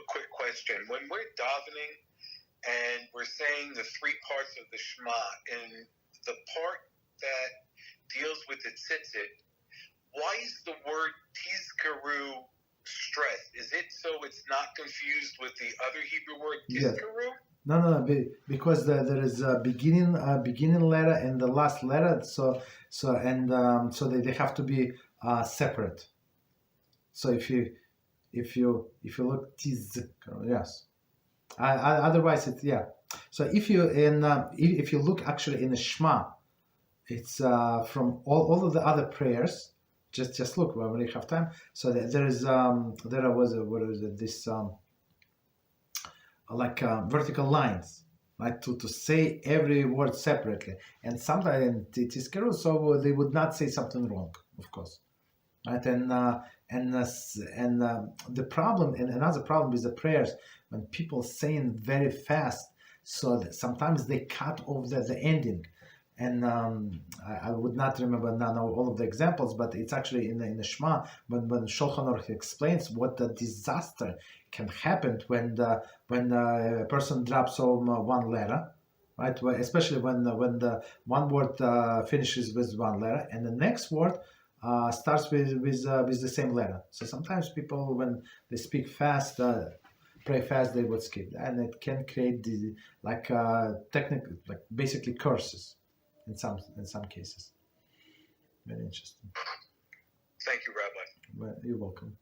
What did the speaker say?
quick question. When we're davening and we're saying the three parts of the Shema, and the part that deals with the tzitzit, why is the word tizkaru stressed? Is it so it's not confused with the other Hebrew word tizkaru? Yes. No, because there is a beginning letter and the last letter, so they have to be separate. So if you look yes, otherwise it's So if you if you look actually in the Shema, it's from all of the other prayers. Just look when we have time. So there was this vertical lines, right? To say every word separately, and sometimes it is careful, so they would not say something wrong, of course, right? And the problem, and another problem is the prayers when people saying very fast, so that sometimes they cut off the ending. And I would not remember now all of the examples, but it's actually in the Shema when Shulchan Aruch explains what the disaster can happen when a person drops home one letter, right? Especially when the one word finishes with one letter and the next word starts with the same letter. So sometimes people, when they speak fast, pray fast, they would skip, and it can create technical, basically curses. In some cases. Very interesting. Thank you, Rabbi. Well, you're welcome.